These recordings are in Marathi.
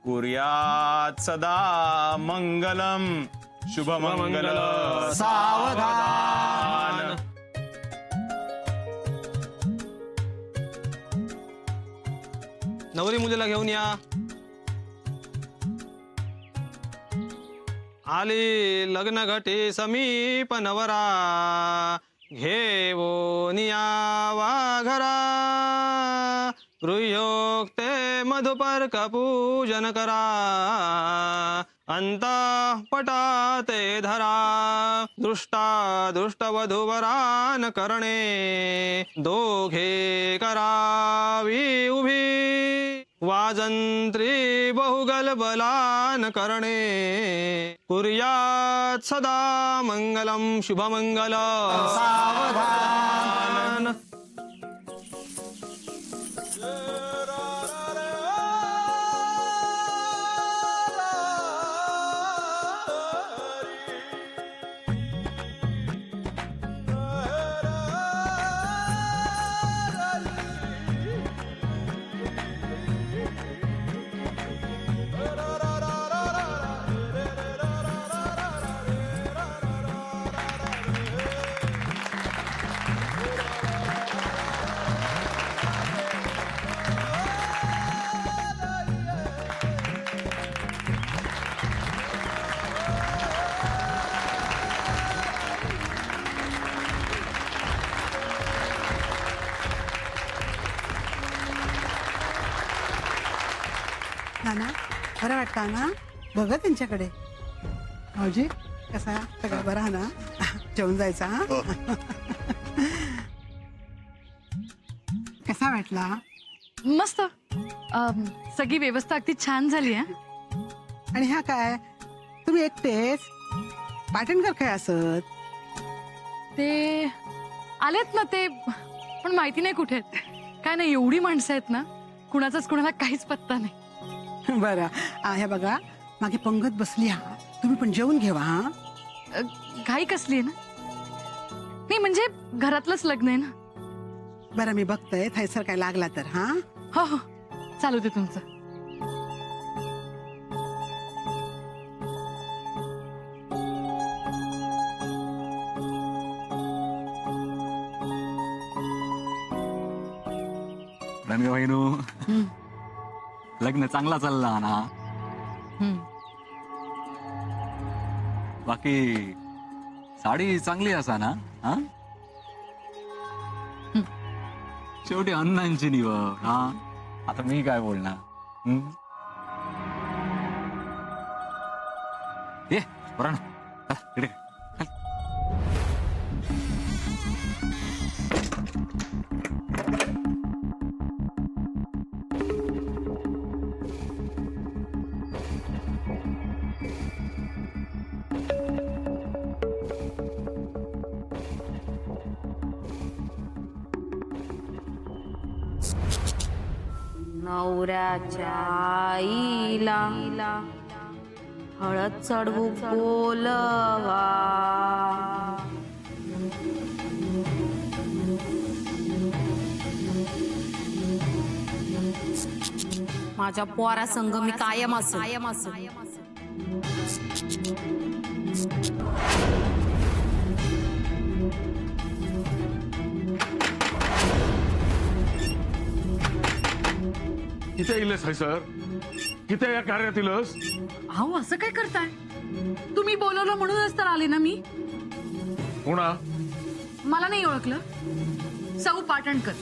कुर्यात सदा मंगलम शुभमंगल सावधान. नवरी मुलीला घेऊन या. आली लग्न घटी समीप नवरा घेऊन यावा घरा. गृह्योक्ते मधुपर्क पूजन करा. अंतःपटाते धरा. दृष्टा दृष्टवधूवरान करणे. दोघे करावी उभी. वाजंत्री बहुगल बलान करणे. कुर्यात सदा मंगलम शुभमंगल सावधान. नाना बरं वाटतं ना बघा त्यांच्याकडे. भाऊजी कसा सगळं बरा ना. जेवून जायचा हा. कसा वाटला. मस्त. सगळी व्यवस्था अगदी छान झाली आहे. आणि ह्या काय तुम्ही एकटेच पाटणकर काय असत. ते आलेत ना ते पण माहिती नाही कुठे आहेत. काय नाही एवढी माणसं आहेत ना कुणाचाच कुणाला काहीच पत्ता नाही. बरं हे बघा मागे पंगत बसली हा. तुम्ही पण जेवून घेवा हा. घाई कसली आहे ना. नाही म्हणजे घरातलंच लग्न आहे ना. बरं मी बघतोय थैसर काय लागला तर हा. हो हो चालू दे तुमचं. रम्य बहिणू लग्न चांगला चालला ना. बाकी साडी चांगली असा ना. हा शेवटी अण्णांची निवड. हा आता मी काय बोलणार. ये बरं ना इकडे. नवऱ्याच्या आईला हळद चढवू बोलवा. माझ्या पोरा संग मी कायम असं. किती इलस आहे सर. किती या कार्यात इलस. अहो असं काय करताय. तुम्ही बोलवलं म्हणूनच तर आले ना मी. पुन्हा मला नाही ओळखलं. सौ पाटणकर.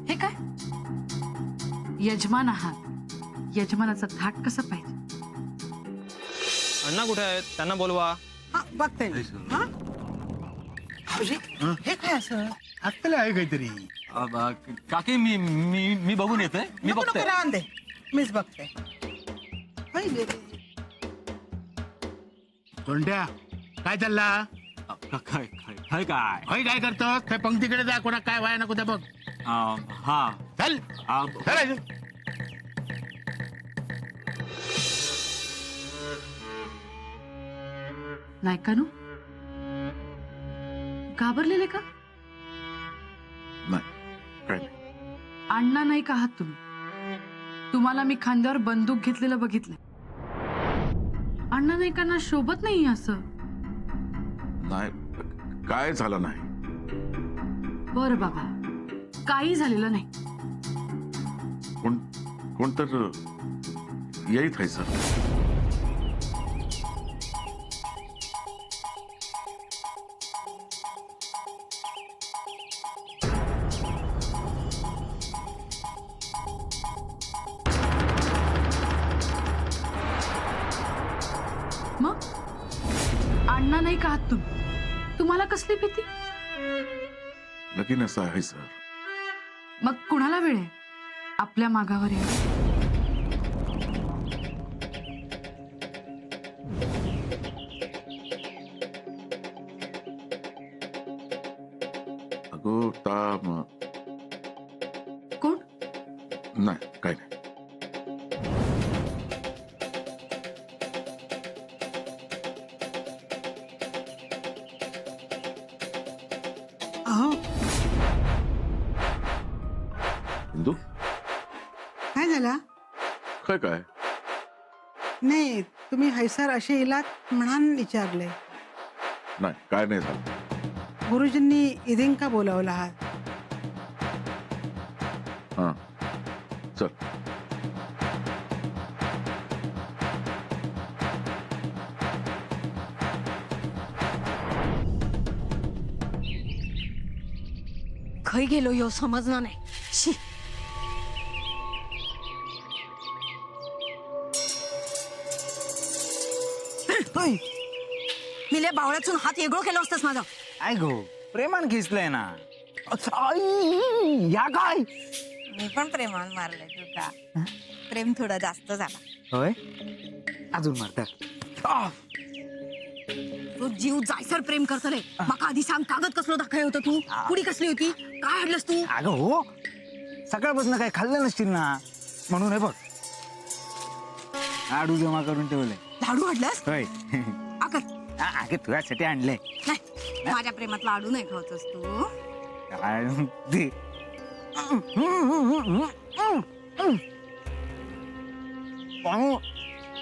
हे काय यजमान आहात. यजमानाचा थाट कसं पाहिजे. अण्णा कुठे आहेत त्यांना बोलवा. हा बघते मी. हा भाऊजी हे काय असं. आत्ताला आहे काहीतरी. काकी मी मी मी बघून येतोय. मी नको बघतोय. नको राहून दे मीच बघते. कोणत्या काय चालला. काय काय हाय काय होय काय करतोस काय पंक्तीकडे जा कोणा काय व्हाय नको त्या बघ हा चल चल. नाही का नु घाबरलेले का? नाही काय नाही. अण्णा नाही का आहात तुम्ही? तुम्हाला मी खांद्यावर बंदूक घेतलेलं बघितलंय. अण्णा नाही का ना शोभत नाही असं. नाही काय झालं नाही. बरं बाबा काही झालेलं नाही. कोण तर येईत आहे सर. मग अण्णा नाही का आहात तुम्ही? तुम्हाला कसली भीती? लगीन असं आहे सर. मग कुणाला वेळ आहे आपल्या मागावर या. अगो कोण? नाही काय नाही. अहो हिंदू काय झाला? काय काय नाही तुम्ही हैसर असे इलात म्हणून विचारले. नाही काय नाही झालं. गुरुजींनी इदिन का बोलावला आहात? हा चल. खै गेलो यो समजणार नाही. शी. मी लय बावळ्यातून हात वेगळं केलं असतंस माझा. काय गो प्रेमान खेचलंय ना. या काय मी पण प्रेमान मारलंय तुका. प्रेम थोडा जास्त झाला. होय अजून मारतात. तो जीव जायसर प्रेम करतले. माका आधी सांग कागद कसलं दाखवलं होतं तू? पुडी कसली होती? काय हाडलंस तू? अगं हो सकाळपासून काय खाल्लं नसतील ना म्हणून हे बघ लाडू जमा करून ठेवले. लाडू हाडलास? होय आकत अगे तुझ्यासाठी आणले. नाही माझ्या प्रेमात लाडू नाही खावतोस तू. काय दे. पाणी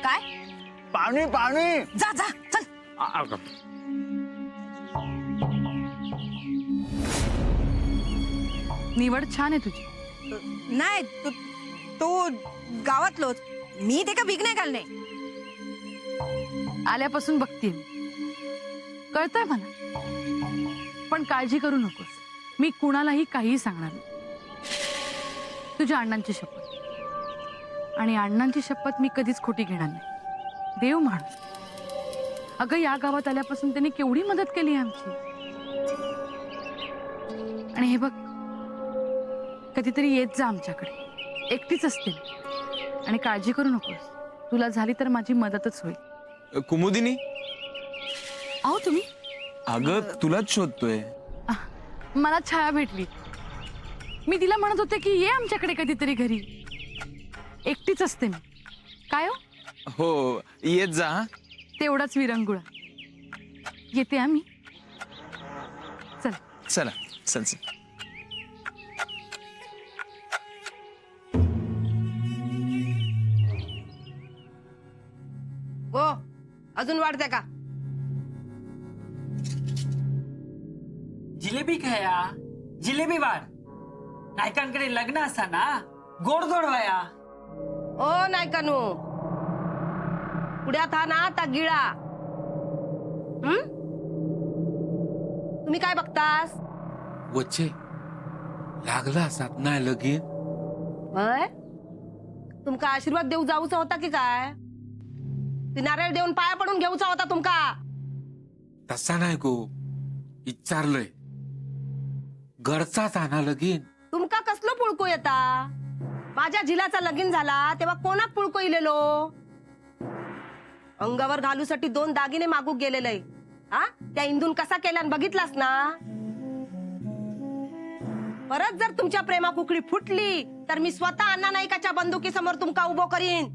काय? पाणी पाणी. जा जा चल. निवड छान आहे तुझी. नाही तू गावातलोच. मी ते का भीक नाही घालणे. आल्यापासून बघतीये मी. कळतंय मला. पण काळजी करू नकोस. मी कुणालाही काहीही सांगणार नाही. तुझ्या अण्णांची शपथ. आणि अण्णांची शपथ मी कधीच खोटी घेणार नाही. देव माणूस. अगं या गावात आल्यापासून त्यांनी केवढी मदत केली आमची. आणि हे बघ कधीतरी येत जा आमच्याकडे. एकटीच असते आणि काळजी करू नकोस. तुला झाली तर माझी मदतच होईल. कुमुदिनी अहो तुम्ही. अगं तुलाच शोधतोय. मला छाया भेटली. मी तिला म्हणत होते की ये आमच्याकडे कधीतरी घरी. एकटीच असते मी. काय हो येत जा. तेवढाच विरंगुळा. येते आम्ही. चल. चला चल चल. हो अजून वाढते का? जिलेबी खाया. जिलेबी वाढ. नायकांकडे लग्न असा ना गोडधोड वया. ओ नाही कानू पुढ्यात हा ना ता गिळा. तुम्ही काय बघतास? वच्चे लागला असात नाही लगीन. होय तुमका आशीर्वाद देऊ जाऊचा होता की काय? ती नारळ देऊन पाया पडून घेऊचा होता तुमका. तसा नाही गो विचारलंय. घरचाच आणा लगीन. तुमका कसलो पुळको येता? माझ्या झिलाचा लगीन झाला तेव्हा कोणाक पुळको इलेलो? अंगावर घालूसाठी 2 दागिने मागूक गेलेले हा त्या इंदून कसा केला बघितलास ना. परत जर तुमच्या प्रेमा कुकडी फुटली तर मी स्वतः अण्णा नाईकाच्या बंदुकीसमोर तुमका उभो करीन.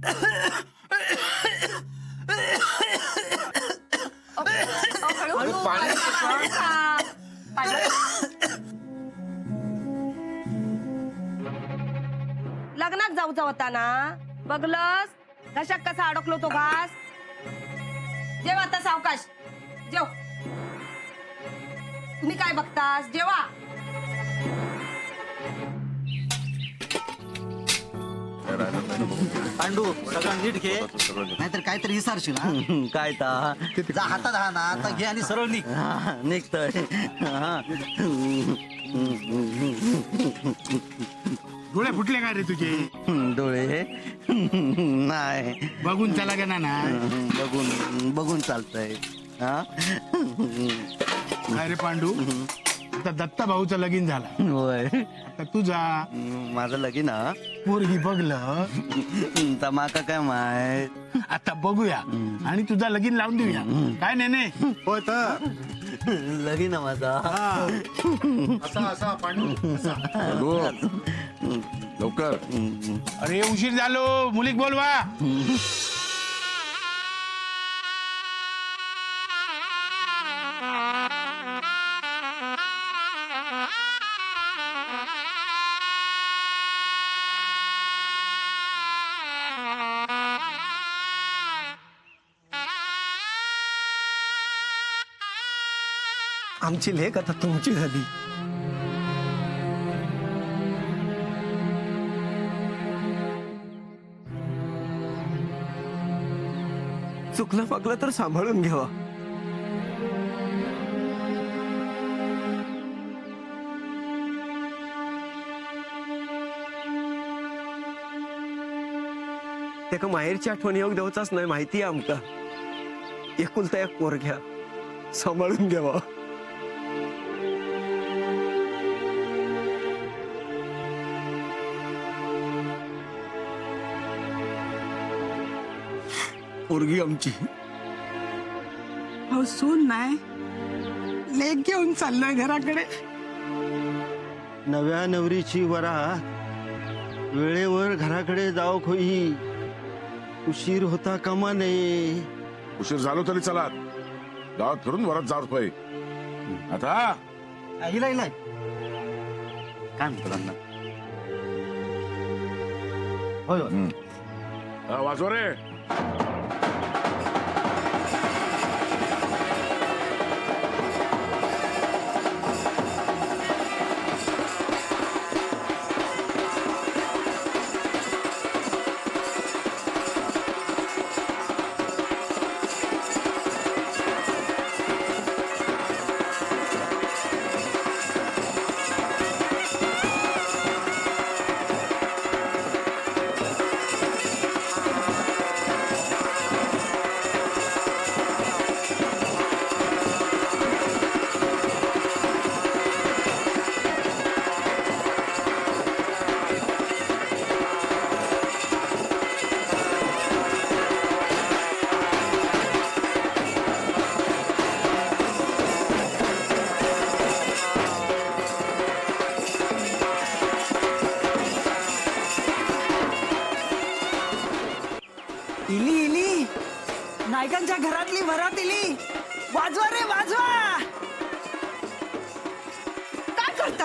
लग्नात जाऊचा होता ना, बघलस घशात कसा अडकलो तो घास. जेवा आता सावकाश जेव. तुम्ही काय बघतास, जेवा. पांडू सगळं नीट घे नाहीतर काहीतरी विसरशील. काय जा हातात हा ना आता घे आणि सरळ निघ. निघतोय. डोळे फुटले काय रे तुझे? डोळे नाही बघून चला गे ना. बघून बघून चालतंय. काय रे पांडू, आता दत्ता भाऊचं लगीन झाला. होय आता तुझा माझं लगीन पोरगी बघलं तर माका काय माहित. आता बघूया आणि तुझा लगीन लावून देऊया. काय नेने होय तर लगीन माझा. असा पांडू लवकर. अरे उशीर झालो, मुलीक बोलवा. आमची लेख आता तुमची झाली. चुकलं पाकलं तर सांभाळून घ्यावा. त्याका माहेरची आठवण येऊ देवचाच नाही माहिती आहे आमका. एकुलता एक पोरग्या सांभाळून घ्यावा. पोरगी आमची सून नाही लेक घेऊन चाललोय घराकडे. नव्या नवरीची वरात वेळेवर घराकडे जाऊ खोई. उशीर होता कामा नये. उशीर झालो तरी चला, गावात फिरून वरात जात होय. आता इलाय काय म्हणतो अण्णा. होय वाजवा रे. इली नायकांच्या घरातली वरात इली. वाजवा रे वाजवा. काय करता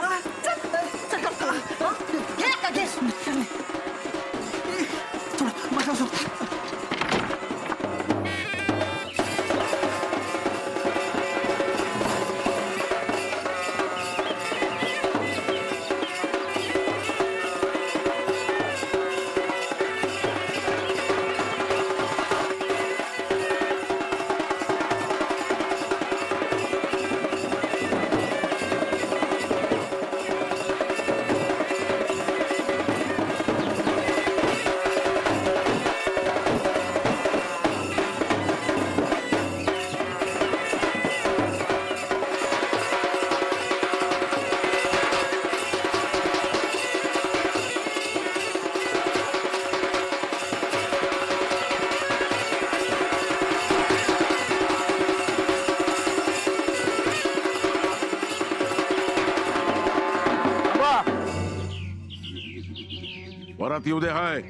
वरात येऊ दे हाय.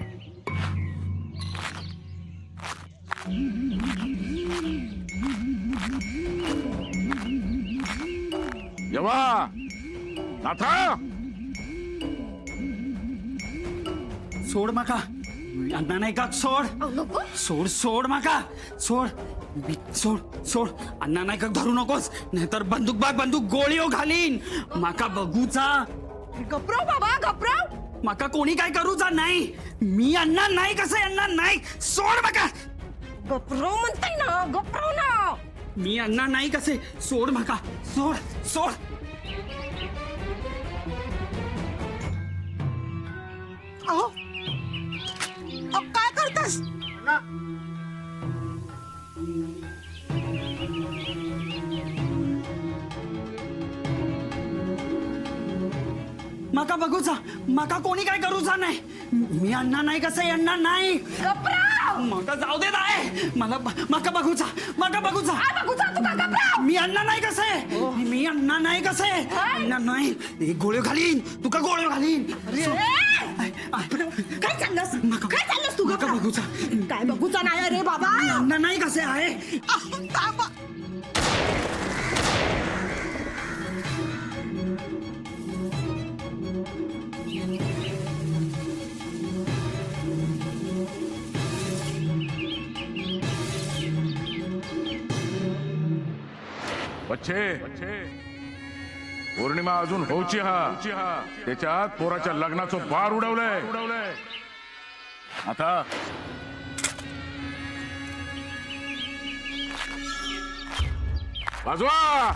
येवा नाथा. सोड माका अण्णा नाही का सोड सोड सोड माका सोड सोड सोड अण्णा नाही का धरू नकोस नाहीतर बंदूक गोळी घालीन माका बघूचा. घबराव बाबा घबराव. माका कोणी काय करूचा नाही. मी अण्णा नाही कसं अण्णा नाही. सोड माका. घबराव म्हणताय ना घबराव ना. मी अण्णा नाही कसे. सोड माका सोड सोड. अहो काय करतास? माका बघूचा. माका कोणी काय करूचा नाही. मी अण्णा नाही कसं अण्णा नाही. माका जाऊ दे आहे. मला माका बघूचा. माका बघूचा. मी अण्णा नाही कसे. मी अण्णा नाही कसे. अण्णा नाही. गोळे घालीन तुका गोळे घालीन. काय चाललंस काय चाललंस तू माका बघूचा. काय बघूचा नाही रे बाबा. मी अण्णा नाही कसे आहे. बच्चे पौर्णिमा अजून होऊची हा. त्याच्यात पोराच्या लग्नाचं बार उडवलंय. आता वाजवा.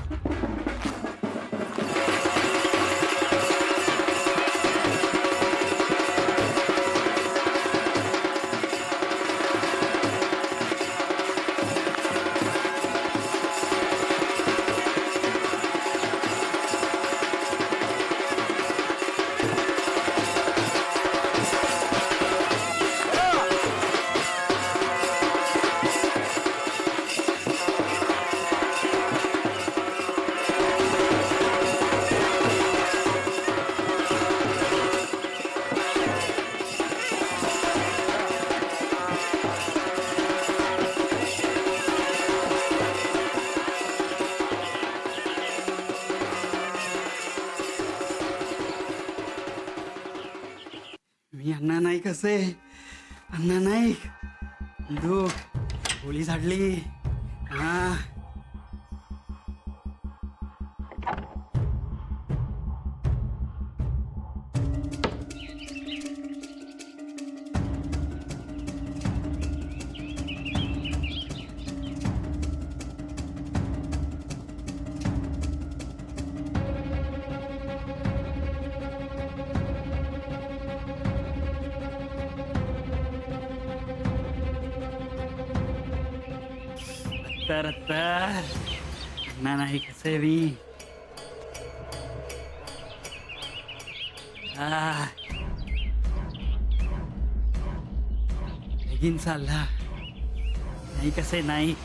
मी अण्णा नाही कसे. अण्णा नाही. बंदूक गोळी झाडली. हा तर अण्णा नाही कसे मी. लगीन चालला नाही कसे नाही.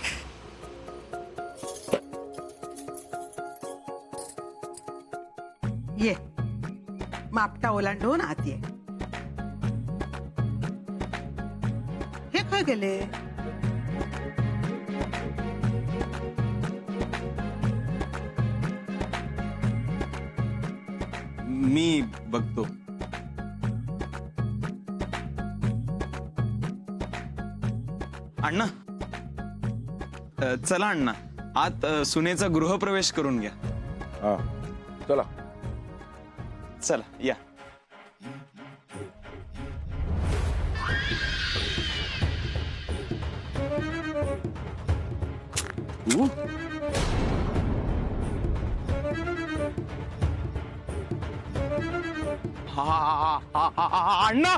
ये मापटा ओलांडून आत ये. हे खय गेले? मी बघतो. अण्णा चला अण्णा आत सुनेचा गृहप्रवेश करून घ्या. हा चला. चला या. अण्णा